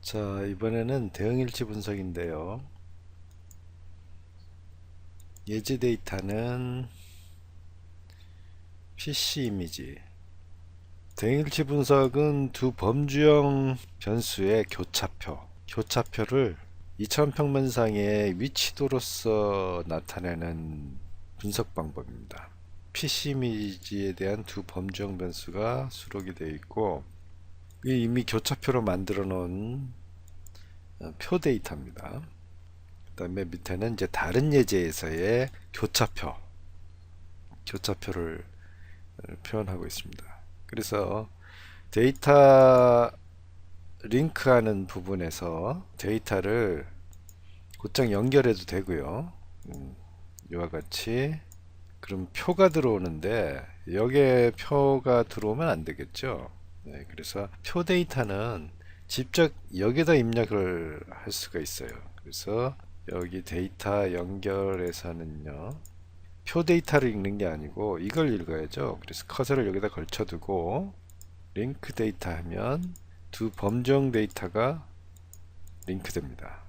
자, 이번에는 대응일치 분석인데요. 예지 데이터는 PC 이미지. 대응일치 분석은 두 범주형 변수의 교차표를 2000평면상의 위치도로서 나타내는 분석 방법입니다. PC 이미지에 대한 두 범주형 변수가 수록이 되어 있고, 이미 교차표로 만들어 놓은 표 데이터입니다. 그 다음에 밑에는 이제 다른 예제에서의 교차표를 표현하고 있습니다. 그래서 데이터 링크하는 부분에서 데이터를 곧장 연결해도 되고요. 이와 같이 그럼 표가 들어오는데 여기에 표가 들어오면 안 되겠죠. 네, 그래서 표 데이터는 직접 여기다 입력을 할 수가 있어요. 그래서 여기 데이터 연결에서는요, 표 데이터를 읽는 게 아니고 이걸 읽어야죠. 그래서 커서를 여기다 걸쳐두고 링크 데이터 하면 두 범주형 데이터가 링크됩니다.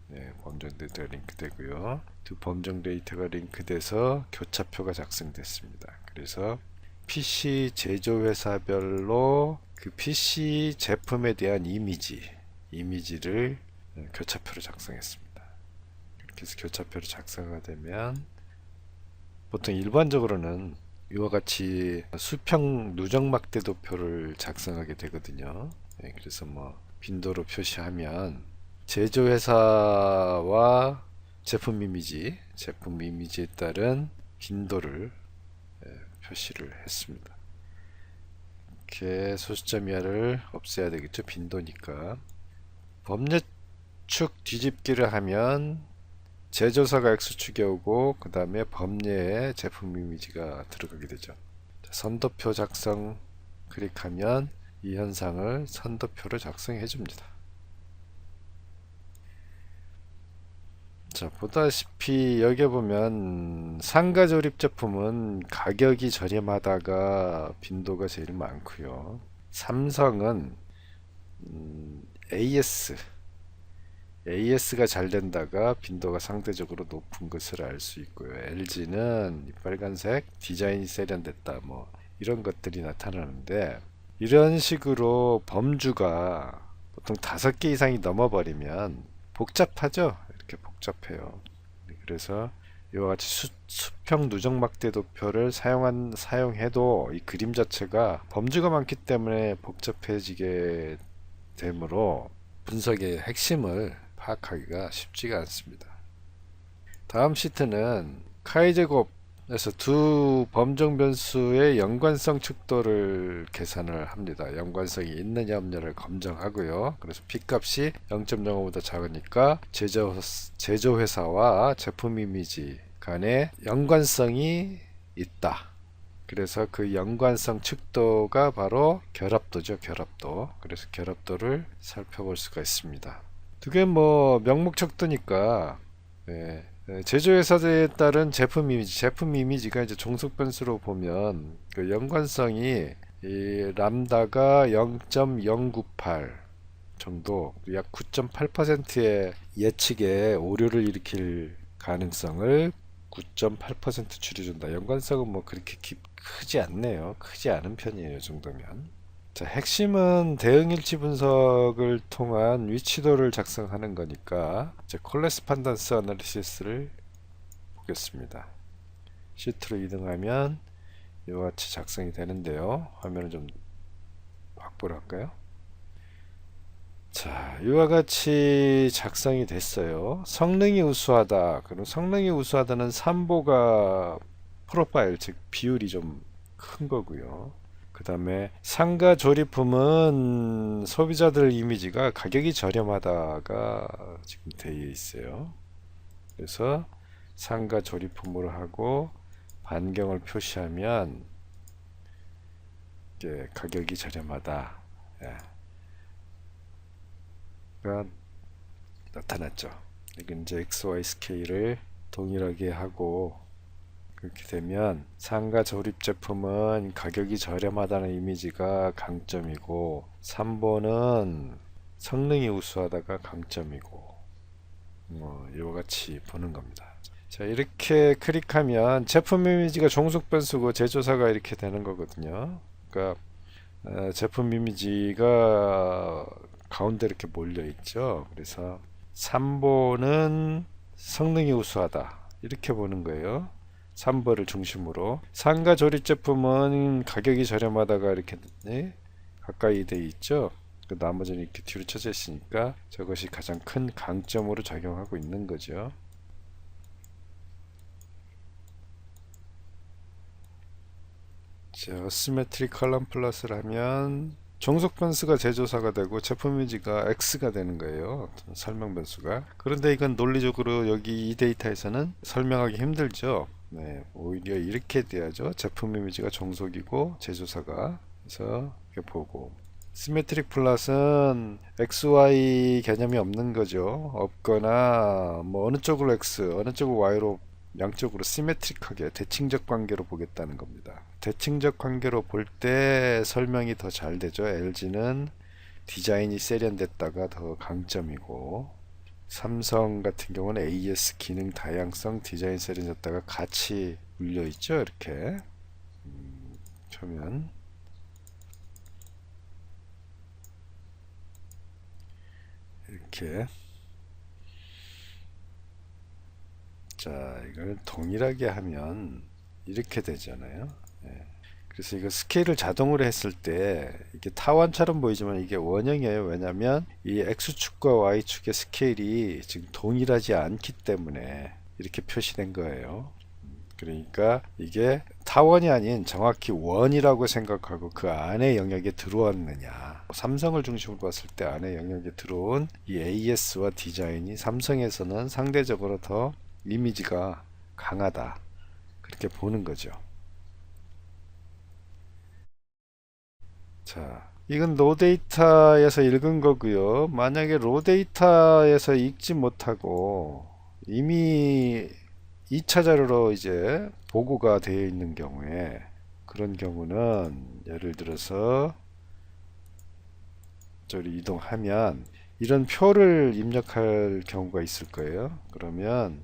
네, 범주형 데이터가 링크되고요. 두 범주형 데이터가 링크돼서 교차표가 작성됐습니다. 그래서 PC 제조회사별로 그 PC 제품에 대한 이미지를 교차표로 작성했습니다. 이렇게 해서 교차표로 작성가 되면 보통 일반적으로는 이와 같이 수평 누적 막대도표를 작성하게 되거든요. 네, 그래서 뭐 빈도로 표시하면 제조회사와 제품 이미지에 따른 빈도를 표시를 했습니다. 이렇게 소수점 이하를 없애야 되겠죠. 빈도니까. 범례축 뒤집기를 하면 제조사가 X축에 오고 그 다음에 범례에 제품 이미지가 들어가게 되죠. 자, 선도표 작성 클릭하면 이 현상을 선도표로 작성해 줍니다. 자, 보다시피 여기 보면 상가 조립 제품은 가격이 저렴하다가 빈도가 제일 많고요. 삼성은 AS가 잘 된다가 빈도가 상대적으로 높은 것을 알 수 있고요. LG는 빨간색 디자인이 세련됐다 뭐 이런 것들이 나타나는데, 이런 식으로 범주가 보통 5개 이상이 넘어버리면 복잡하죠. 이렇게 복잡해요. 그래서 이와 같이 수평 누적 막대 도표를 사용해도 이 그림 자체가 범주가 많기 때문에 복잡해지게 되므로 분석의 핵심을 파악하기가 쉽지가 않습니다. 다음 시트는 카이제곱에서 두 범정 변수의 연관성 측도를 계산을 합니다. 연관성이 있느냐 없느냐를 검증하고요. 그래서 P값이 0.05보다 작으니까 제조회사와 제품 이미지 간의 연관성이 있다. 그래서 그 연관성 측도가 바로 결합도죠. 결합도. 그래서 결합도를 살펴볼 수가 있습니다. 그게 뭐 명목 척도니까, 네, 제조회사에 따른 제품 이미지가 이제 종속 변수로 보면 그 연관성이 이 람다가 0.098 정도, 약 9.8%의 예측에 오류를 일으킬 가능성을 9.8% 줄여준다. 연관성은 뭐 그렇게 크지 않네요. 크지 않은 편이에요. 이 정도면. 자, 핵심은 대응일치 분석을 통한 위치도를 작성하는 거니까 이제 콜레스판던스 어널리시스를 보겠습니다. 시트로 이동하면 이와 같이 작성이 되는데요. 화면을 좀 확보를 할까요? 자, 이와 같이 작성이 됐어요. 성능이 우수하다. 그럼 성능이 우수하다는 삼보가 프로파일, 즉 비율이 좀 큰 거고요. 그 다음에 상가 조립품은 소비자들 이미지가 가격이 저렴하다가 지금 되어 있어요. 그래서 상가 조립품으로 하고 반경을 표시하면 이제 가격이 저렴하다. 가 나타났죠. 이건 이제 XY 스케일을 동일하게 하고, 그렇게 되면 상가 조립 제품은 가격이 저렴하다는 이미지가 강점이고 3번은 성능이 우수하다가 강점이고, 뭐 이와 같이 보는 겁니다. 자, 이렇게 클릭하면 제품 이미지가 종속 변수고 제조사가 이렇게 되는 거거든요. 그러니까 제품 이미지가 가운데 이렇게 몰려 있죠. 그래서 3번은 성능이 우수하다 이렇게 보는 거예요. 3번을 중심으로. 상가 조립 제품은 가격이 저렴하다가 이렇게 가까이 돼 있죠. 그 나머지는 이렇게 뒤로 쳐져 있으니까 저것이 가장 큰 강점으로 작용하고 있는 거죠. 자, 시메트리 컬럼 플러스를 하면 종속 변수가 제조사가 되고 제품 이미지가 X가 되는 거예요. 설명 변수가. 그런데 이건 논리적으로 여기 이 데이터에서는 설명하기 힘들죠. 네, 오히려 이렇게 돼야죠. 제품 이미지가 종속이고 제조사가. 그래서 이렇게 보고. 시메트릭 플러스는 XY 개념이 없는 거죠. 없거나 뭐 어느 쪽으로 X, 어느 쪽으로 Y로 양쪽으로 시메트릭하게 대칭적 관계로 보겠다는 겁니다. 대칭적 관계로 볼 때 설명이 더 잘 되죠. LG는 디자인이 세련됐다가 더 강점이고, 삼성 같은 경우는 AS 기능 다양성 디자인 세련됐다가 같이 물려 있죠. 이렇게 표면 이렇게. 자, 이걸 동일하게 하면 이렇게 되잖아요. 예. 그래서 이거 스케일을 자동으로 했을 때 이게 타원처럼 보이지만 이게 원형이에요. 왜냐하면 이 X축과 Y축의 스케일이 지금 동일하지 않기 때문에 이렇게 표시된 거예요. 그러니까 이게 타원이 아닌 정확히 원이라고 생각하고 그 안에 영역에 들어왔느냐. 삼성을 중심으로 봤을 때 안에 영역에 들어온 이 AS와 디자인이 삼성에서는 상대적으로 더 이미지가 강하다. 그렇게 보는 거죠. 자, 이건 로 데이터에서 읽은 거고요. 만약에 로 데이터에서 읽지 못하고 이미 2차 자료로 이제 보고가 되어 있는 경우에, 그런 경우는 예를 들어서 저리 이동하면 이런 표를 입력할 경우가 있을 거예요. 그러면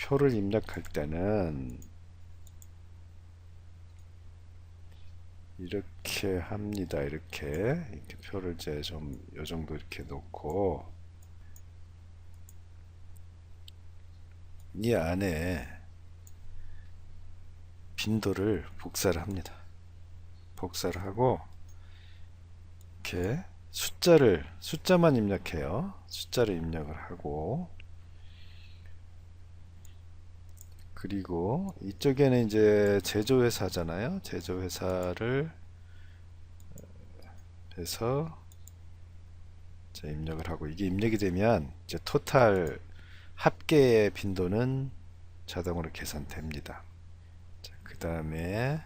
표를 입력할 때는 이렇게 합니다. 이렇게 표를 이제 좀 요 정도 이렇게 놓고 이 안에 빈도를 복사를 합니다. 복사를 하고 이렇게 숫자만 입력해요. 숫자를 입력을 하고, 그리고 이쪽에는 이제 제조회사잖아요. 제조회사를 해서 입력을 하고, 이게 입력이 되면 이제 토탈 합계의 빈도는 자동으로 계산됩니다. 그 다음에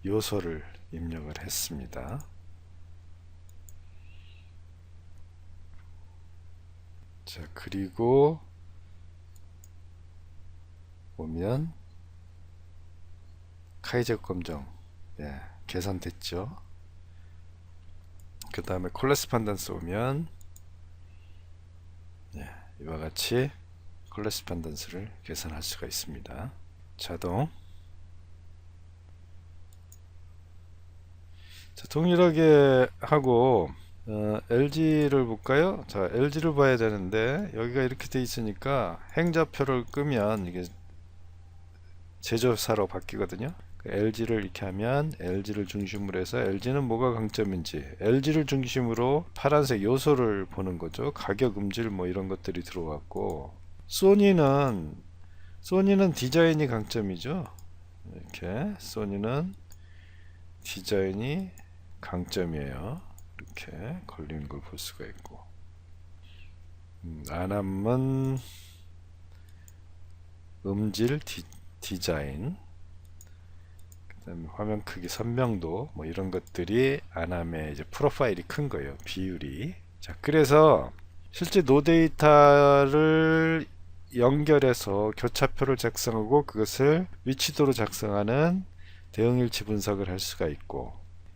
요소를 입력을 했습니다. 자, 그리고 보면 카이제곱 검정, 예, 계산됐죠. 그 다음에 콜레스판던스 오면, 예, 이와 같이 콜레스판던스를 계산할 수가 있습니다. 자동. 자, 동일하게 하고 LG를 볼까요? 자, LG를 봐야 되는데 여기가 이렇게 돼 있으니까 행좌표를 끄면 이게 제조사로 바뀌거든요. LG를 이렇게 하면 LG를 중심으로 해서 LG는 뭐가 강점인지 LG를 중심으로 파란색 요소를 보는 거죠. 가격, 음질 뭐 이런 것들이 들어왔고, 소니는 디자인이 강점이죠. 이렇게 소니는 디자인이 강점이에요. 이렇게 걸리는 걸 볼 수가 있고, 아남은 음질 디자인, 그 그다음에 화면 크기 선명도 뭐 이런 것들이 아남의 이제 프로파일이 큰 거예요. 비율이. 자, 그래서 실제 노 데이터를 연결해서 교차표를 작성하고 그것을 위치도로 작성하는 대응일치 분석을 할 수가 있고,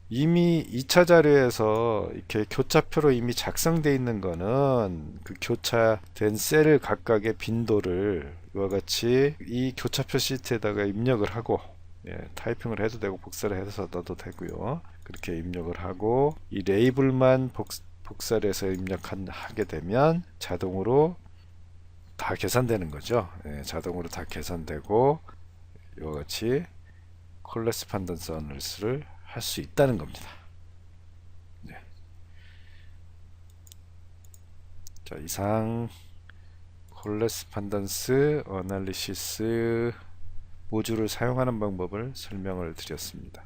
이미 2차 자료에서 이렇게 교차표로 이미 작성되어 있는 거는 그 교차된 셀 각각의 빈도를 이와 같이 이 교차표 시트에다가 입력을 하고, 타이핑을 해도 되고 복사를 해서 넣어도 되고요. 그렇게 입력을 하고 이 레이블만 복사를 해서 입력하게 되면 자동으로 다 계산되는 거죠. 자동으로 다 계산되고 이와 같이 콜레스판던스를 할 수 있다는 겁니다. 네. 자, 이상 콜레스판던스 어널리시스 모듈을 사용하는 방법을 설명을 드렸습니다.